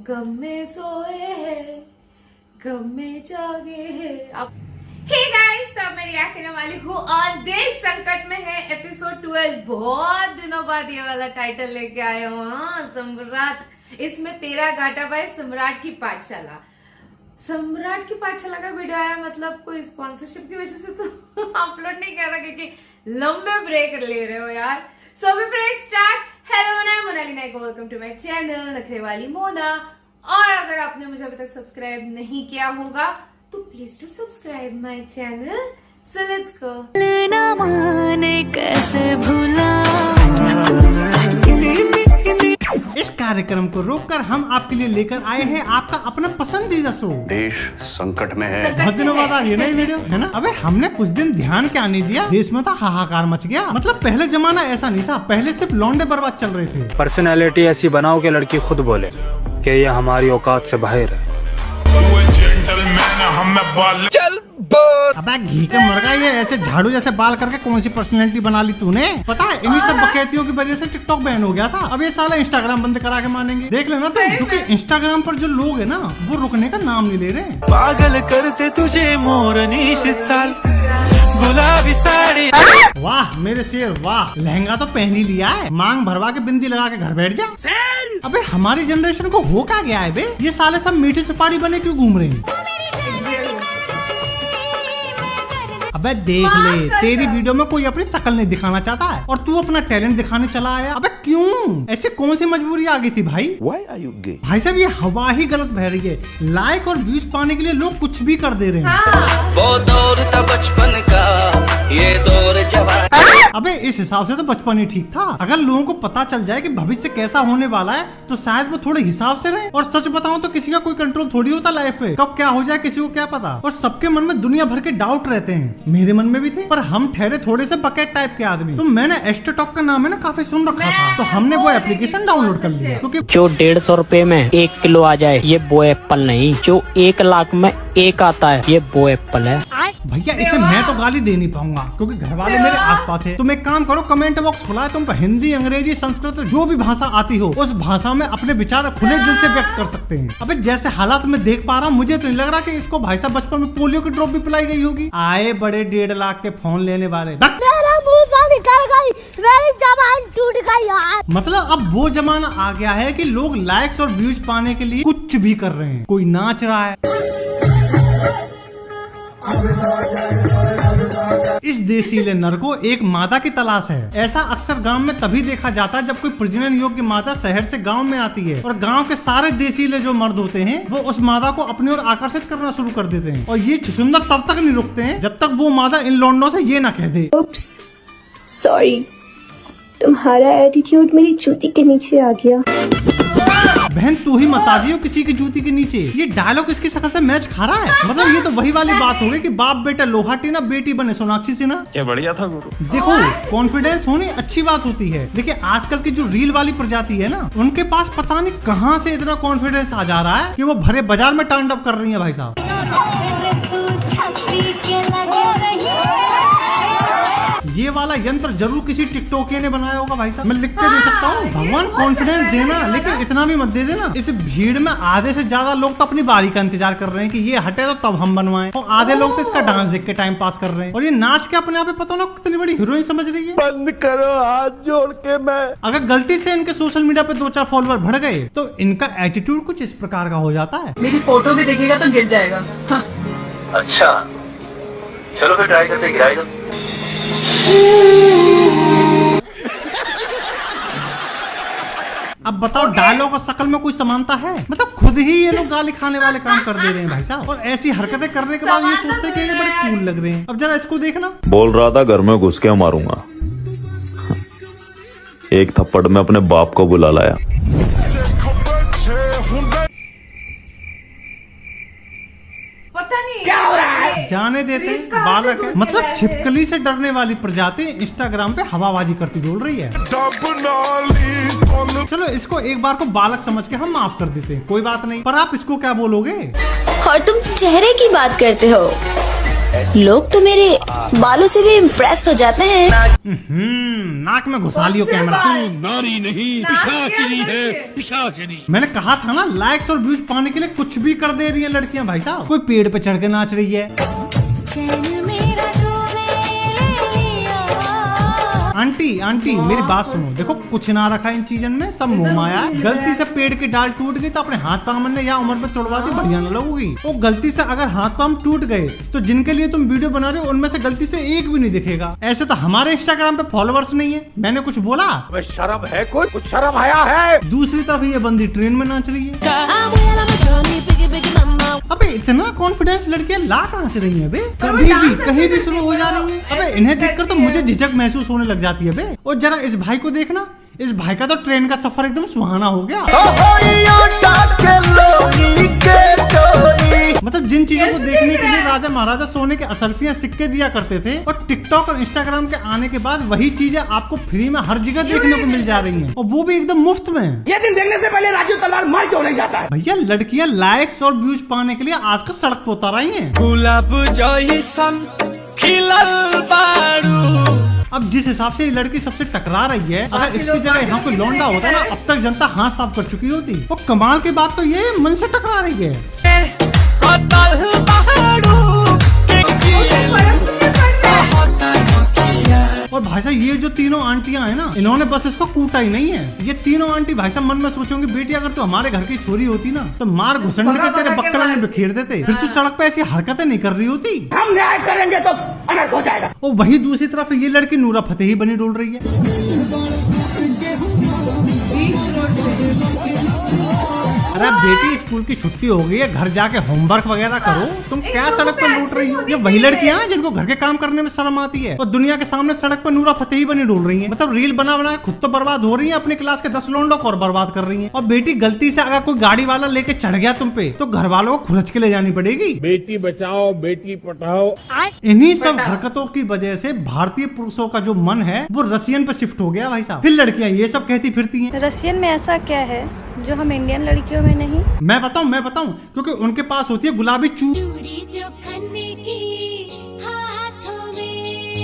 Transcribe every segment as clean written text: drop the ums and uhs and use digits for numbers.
गम में सोए हैं, गम में जागे हैं। अब हे गाइस, तो मैं रिएक्ट करने वाली हूँ और देश संकट में है एपिसोड 12। बहुत दिनों बाद ये वाला टाइटल लेके आए हो। हाँ, सम्राट। इसमें तेरा घाटा बाय सम्राट की पाठशाला। सम्राट की पाठशाला का वीडियो आया, मतलब कोई स्पॉन्सरशिप की वजह से तो अपलोड नहीं किया था क्योंकि लंबे ब्रेक ले रहे हो यार। So we friends start. Hello, मैं Monali Naik, welcome to my channel नखरे वाली मोना। और अगर आपने मुझे अभी तक सब्सक्राइब नहीं किया होगा तो please do subscribe my channel. So let's go. ना माने कैसे भूला। इस कार्यक्रम को रोककर हम आपके लिए लेकर आए हैं आपका अपना पसंदीदा शो देश संकट में है। बहुत दिनों बाद आ रही है ना ये वीडियो, है ना। अबे हमने कुछ दिन ध्यान क्या नहीं दिया, देश में तो हाहाकार मच गया। मतलब पहले जमाना ऐसा नहीं था, पहले सिर्फ लौंडे बर्बाद चल रहे थे। पर्सनालिटी ऐसी बनाओ कि लड़की खुद बोले कि ये हमारी औकात से बाहर है। अबे घी के मर गया, ये ऐसे झाड़ू जैसे बाल करके कौन सी पर्सनैलिटी बना ली तूने। पता है इन्हीं सब बकैतियों की वजह से टिकटॉक बैन हो गया था। अब ये साला इंस्टाग्राम बंद करा के मानेंगे, देख लेना तुम। क्योंकि इंस्टाग्राम पर जो लोग है ना वो रुकने का नाम नहीं ले रहे। पागल करते तुझे मोरनी शीतल गुलाबी साड़ी। वाह मेरे शेर वाह, लहंगा तो पहन ही लिया है, मांग भरवा के बिंदी लगा के घर बैठ जा। अबे हमारी जनरेशन को हो क्या गया है बे, ये साले सब मीठी सुपारी बने क्यों घूम रहे हैं। अबे देख ले, तेरी वीडियो में कोई अपनी शक्ल नहीं दिखाना चाहता है और तू अपना टैलेंट दिखाने चला आया। अबे क्यों, ऐसे कौन सी मजबूरी आ गई थी भाई। Why are you gay? भाई साहब ये हवा ही गलत बह रही है। लाइक और व्यूज पाने के लिए लोग कुछ भी कर दे रहे हैं। वो दौर था बचपन का, ये दौर जवान। अबे इस हिसाब से तो बचपन ही ठीक था। अगर लोगों को पता चल जाए कि भविष्य कैसा होने वाला है तो शायद वो थोड़े हिसाब से रहे। और सच बताऊं तो किसी का कोई कंट्रोल थोड़ी होता लाइफ पे, कब क्या हो जाए किसी को क्या पता। और सबके मन में दुनिया भर के डाउट रहते हैं, मेरे मन में भी थे, पर हम ठहरे थोड़े से बकेट टाइप के आदमी। तो मैंने एस्ट्रोटॉक का नाम है ना काफी सुन रखा था, तो हमने वो एप्लीकेशन डाउनलोड कर लिया। क्योंकि जो 150 रुपए में 1 किलो आ जाए ये वो एप्पल नहीं, जो 1 लाख में 1 आता है ये वो एप्पल है। भैया इसे मैं तो गाली दे नहीं पाऊंगा क्योंकि घर वाले मेरे आसपास है। तुम एक काम करो, कमेंट बॉक्स खुला है, तुम हिंदी अंग्रेजी संस्कृत जो भी भाषा आती हो उस भाषा में अपने विचार खुले दिल से व्यक्त कर सकते हैं। अबे जैसे हालात में देख पा रहा हूँ, मुझे तो नहीं लग रहा कि इसको भाई साहब बचपन में पोलियो की ड्रॉप भी पिलाई गई होगी। आए बड़े 1.5 लाख के फोन लेने वाले, मेरा मुंह से निकल गई, मेरी जबान टूट गई यार। मतलब अब वो जमाना आ गया है कि लोग लाइक्स और व्यूज पाने के लिए कुछ भी कर रहे हैं। कोई नाच रहा है। इस देसीले नर को एक मादा की तलाश है। ऐसा अक्सर गांव में तभी देखा जाता है जब कोई प्रजनन योग्य मादा शहर से गांव में आती है और गांव के सारे देसीले जो मर्द होते हैं वो उस मादा को अपनी ओर आकर्षित करना शुरू कर देते हैं। और ये छुछुंदर तब तक नहीं रुकते हैं जब तक वो मादा इन लौंडों से ये ना कह दे, Oops, sorry, तुम्हारा एटीट्यूड मेरी जूती के नीचे आ गया। बहन तू ही मत आजियो किसी की जूती के नीचे। ये डायलॉग इसकी शक्ल से मैच खा रहा है। मतलब ये तो वही वाली बात हो गई कि बाप बेटा लोहा टीना, बेटी बने सोनाक्षी सिन्हा। क्या बढ़िया था गुरु। देखो कॉन्फिडेंस होनी अच्छी बात होती है, लेकिन आजकल की जो रील वाली प्रजाति है ना उनके पास पता नहीं कहां से इतना कॉन्फिडेंस आ जा रहा है कि वो भरे बाजार में टांडव कर रही है भाई साहब। ये वाला यंत्र जरूर किसी टिकटॉकिया ने बनाया होगा भाई साहब, मैं लिख के दे सकता हूँ। भगवान कॉन्फिडेंस देना, लेकिन इतना भी मत दे देना। इस भीड़ में आधे से ज्यादा लोग तो अपनी बारी का इंतजार कर रहे हैं कि ये हटे तो तब हम बनवाएं, और आधे लोग तो इसका डांस देख के टाइम पास कर रहे हैं। और ये नाच के अपने आप में पता ना कितनी बड़ी हीरोइन समझ रही है। बंद करो हाथ जोड़ के। मैं अगर गलती से इनके सोशल मीडिया पे 2-4 फॉलोअर बढ़ गए तो इनका एटीट्यूड कुछ इस प्रकार का हो जाता है। मेरी फोटो भी देखिएगा तो गिर जाएगा। अच्छा चलो फिर ट्राई करते, गिराएगा। अब बताओ डायलॉग और शक्ल में कोई समानता है। मतलब खुद ही ये लोग गाली खाने वाले काम कर दे रहे हैं भाई साहब, और ऐसी हरकतें करने के बाद ये सोचते हैं कि ये बड़े कूल लग रहे हैं। अब जरा इसको देखना। बोल रहा था घर में घुस के मारूंगा, एक थप्पड़ में अपने बाप को बुला लाया। पता नहीं क्या हो रहा है, जाने देते बालक है। मतलब छिपकली से डरने वाली प्रजाति इंस्टाग्राम पे हवाबाजी करती डोल रही है। चलो इसको एक बार को बालक समझ के हम माफ कर देते हैं, कोई बात नहीं, पर आप इसको क्या बोलोगे। और तुम चेहरे की बात करते हो, लोग तो मेरे बालों से भी इम्प्रेस हो जाते हैं। नाक में घुसा लियो कैमरा। नारी नहीं पिशाचनी है, पिशाचनी। मैंने कहा था ना, लाइक्स और व्यूज पाने के लिए कुछ भी कर दे रही है लड़कियां भाई साहब। कोई पेड़ पे चढ़ के नाच रही है। आंटी मेरी बात सुनो, देखो कुछ ना रखा इन चीजन में, सब मुंह माया। गलती से पेड़ की डाल टूट गई तो अपने हाथ पांव ने या उम्र में तोड़वा दी, बढ़िया न लगोगी। वो गलती से अगर हाथ पांव टूट गए तो जिनके लिए तुम वीडियो बना रहे हो उनमें से गलती से एक भी नहीं दिखेगा। ऐसे तो हमारे इंस्टाग्राम पे फॉलोअर्स नहीं है। मैंने कुछ बोला? शर्म है, कोई कुछ शर्म आया है? दूसरी तरफ ये बंदी ट्रेन में नाच रही है। अबे इतना कॉन्फिडेंस लड़कियां ला कहाँ से रही हैं बे? कभी भी कहीं भी शुरू हो जा रही हैं। अबे इन्हें देखकर तो मुझे झिझक महसूस होने लग जाती है बे। और जरा इस भाई को देखना, इस भाई का तो ट्रेन का सफर एकदम सुहाना हो गया। मतलब जिन चीजों को देखने के लिए राजा महाराजा सोने के असरफियां सिक्के दिया करते थे, और टिकटॉक और इंस्टाग्राम के आने के बाद वही चीजें आपको फ्री में हर जगह देखने को मिल जा रही हैं, और वो भी एकदम मुफ्त में। ये दिन देखने से पहले राजू तलवार मार क्यों नहीं जाता है? भैया लड़कियां लाइक्स और व्यूज पाने के लिए आजकल सड़क पर उतर आई हैं। गुलाब जैसन खिलल बारू। अब जिस हिसाब से ये लड़की सबसे टकरा रही है, अगर इसकी जगह यहाँ कोई लौंडा होता ना, अब तक जनता हाथ साफ कर चुकी होती। और कमाल की बात तो ये मन से टकरा रही है। और भाई साहब ये जो तीनों आंटियां हैं ना, इन्होंने बस इसको कूटा ही नहीं है। ये तीनों आंटी भाई साहब मन में सोचोगे, बेटी अगर तू हमारे घर की छोरी होती ना तो मार घुसंड के तेरे बक्कला में बिखेर देते, फिर तू सड़क पे ऐसी हरकतें नहीं कर रही होती। हम न्याय करेंगे तो अनर्थ हो जाएगा। और वही दूसरी तरफ ये लड़की नूरा फतेही बनी डोल रही है। अरे बेटी स्कूल की छुट्टी हो गई है, घर जाके होमवर्क वगैरह करो। तुम क्या सड़क पर लूट रही हो? ये वही लड़कियां हैं जिनको घर के काम करने में शर्म आती है, और दुनिया के सामने सड़क पर नूरा फतेही बनी डोल रही हैं। मतलब रील बना बना खुद तो बर्बाद हो रही है, अपनी क्लास के 10 लोगों को और बर्बाद कर रही है। और बेटी गलती से अगर कोई गाड़ी वाला लेके चढ़ गया तुम पे, तो घर वालों को खुरच के ले जानी पड़ेगी। बेटी बचाओ बेटी पढ़ाओ। इन्हीं सब हरकतों की वजह से भारतीय पुरुषों का जो मन है वो रशियन पे शिफ्ट हो गया भाई साहब। फिर लड़कियां ये सब कहती फिरती हैं, रशियन में ऐसा क्या है जो हम इंडियन लड़कियों में नहीं? मैं बताऊं, क्योंकि उनके पास होती है गुलाबी चूड़ी।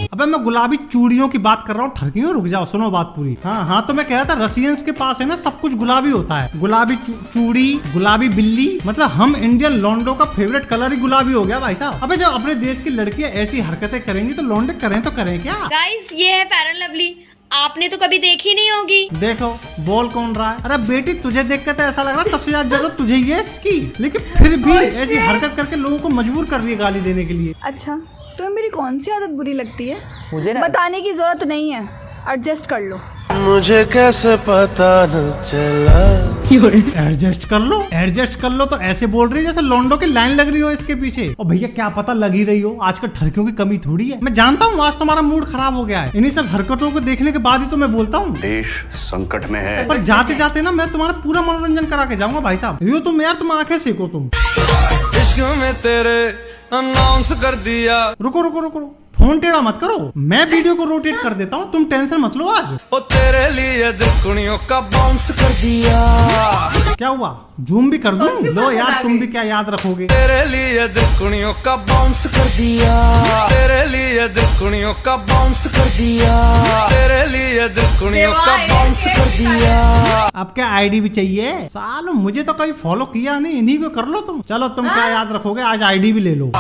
अबे मैं गुलाबी चूड़ियों की बात कर रहा हूँ, ठरकियों रुक जाओ, सुनो बात पूरी। हाँ तो मैं कह रहा था रशियंस के पास है ना सब कुछ गुलाबी होता है। गुलाबी चूड़ी, गुलाबी बिल्ली, मतलब हम इंडियन लॉन्डो का फेवरेट कलर ही गुलाबी हो गया भाई साहब। अबे जब अपने देश की लड़कियां ऐसी हरकतें करेंगी तो लॉन्डे करें तो करें क्या? गाइस ये है फेयर एंड लवली, आपने तो कभी देखी नहीं होगी। देखो बोल कौन रहा है? अरे बेटी तुझे देख कर तो ऐसा लग रहा है सबसे ज्यादा जरूरत तुझे ही है इसकी, लेकिन फिर भी ऐसी हरकत करके लोगों को मजबूर कर रही है गाली देने के लिए। अच्छा तुम्हें मेरी कौन सी आदत बुरी लगती है? मुझे बताने की जरूरत नहीं है, एडजस्ट कर लो। मुझे कैसे पता न चला। एडजस्ट कर लो तो ऐसे बोल रही है जैसे लॉन्डो की लाइन लग रही हो इसके पीछे। और भैया क्या पता लग ही रही हो, आजकल ठरकियों की कमी थोड़ी है। मैं जानता हूँ आज तुम्हारा मूड खराब हो गया है, इन्हीं सब हरकतों को देखने के बाद ही तो मैं बोलता हूँ देश संकट में है। पर जाते जाते ना मैं तुम्हारा पूरा मनोरंजन करा के जाऊंगा भाई साहब। यो तुम यार, तुम आंखें सेको तुम। इश्क में तेरे अनाउंस कर दिया। रुको, फोन टेढ़ा मत करो, मैं वीडियो को रोटेट कर देता हूँ, तुम टेंशन मत लो आज। ओ तेरे लिए दिलकुनियों का बाउंस कर दिया। क्या हुआ, जूम भी कर दूं? लो यार तुम भी क्या याद रखोगे। तेरे लिए दिलकुनियों का बाउंस कर दिया। तेरे लिए दिलकुनियों का बाउंस कर दिया। तेरे लिए दिलकुनियों का बाउंस कर दिया। अब क्या आईडी भी चाहिए? सालो मुझे तो कभी फॉलो किया नहीं, इन्हीं को कर लो तुम। चलो तुम क्या याद रखोगे, आज आईडी भी ले लो।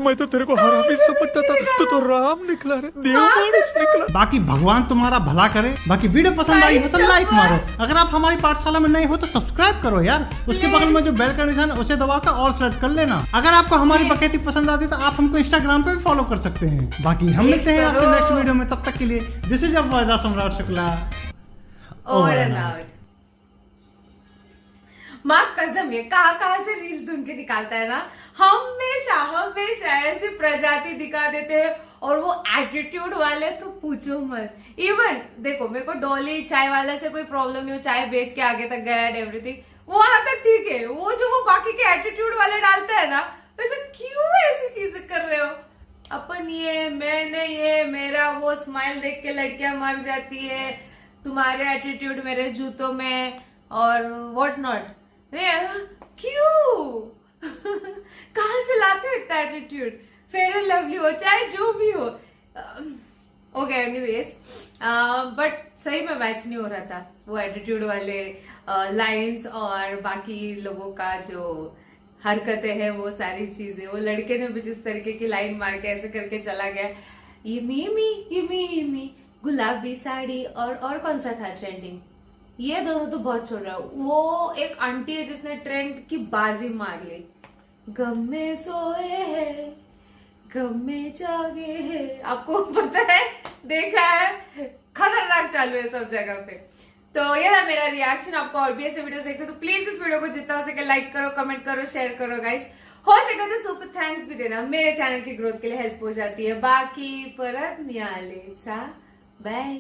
मैं तो तेरे को हरामी समझता था, तू तो राम निकला रे, देव मानुस निकला। बाकी भगवान तुम्हारा भला करे। बाकी वीडियो पसंद आई हो तो लाइक मारो, अगर आप हमारी पाठशाला में नए हो तो सब्सक्राइब करो यार। उसके बगल में जो बेल का निशान है उसे दबाकर और सेलेक्ट कर लेना। अगर आपको हमारी बकैती पसंद आती तो आप हमको इंस्टाग्राम पे भी फॉलो कर सकते हैं। बाकी हम मिलते हैं आपसे नेक्स्ट वीडियो में, तब तक के लिए दिस इज अ सम्राट शुक्ला ओवर एंड आउट। माँ कसम ये कहाँ से रील्स ढूंढ के निकालता है ना, हमेशा ऐसी प्रजाति दिखा देते हैं। और वो एटीट्यूड वाले तो पूछो मत। इवन देखो मेरे को डॉली चाय वाला से कोई प्रॉब्लम नहीं हो, चाय बेच के आगे तक गया एंड एवरीथिंग, वो वहां तक ठीक है। वो जो वो बाकी के एटीट्यूड वाले डालते हैं ना, वैसे क्यों ऐसी चीजें कर रहे हो? अपन ये, मैंने ये, मेरा वो स्माइल देख के लड़कियां मर जाती है, तुम्हारे एटीट्यूड मेरे जूतों में और व्हाट नॉट। क्यों कहाँ से लाते हो इतना एटीट्यूड? फेयर एंड लवली हो चाहे जो भी हो। ओके एनीवेज, बट सही में मैच नहीं हो रहा था वो एटीट्यूड वाले लाइंस और बाकी लोगों का जो हरकतें हैं, वो सारी चीजें। वो लड़के ने भी जिस तरीके की लाइन मार के ऐसे करके चला गया, ये गुलाबी साड़ी और कौन सा था ट्रेंडिंग, ये दोनों तो बहुत छोड़ रहा। वो एक आंटी है जिसने ट्रेंड की बाजी मार ली, गम में सोए है गम में जागे है। आपको पता है, देखा है, खतरनाक चालू है सब जगह पे। तो ये था मेरा रिएक्शन। आपको और भी ऐसे वीडियोस देखते तो प्लीज इस वीडियो को जितना हो सके लाइक करो, कमेंट करो, शेयर करो गाइस। हो सके तो सुपर थैंक्स भी देना, मेरे चैनल की ग्रोथ के लिए हेल्प हो जाती है। बाकी परत मिळाले, बाय।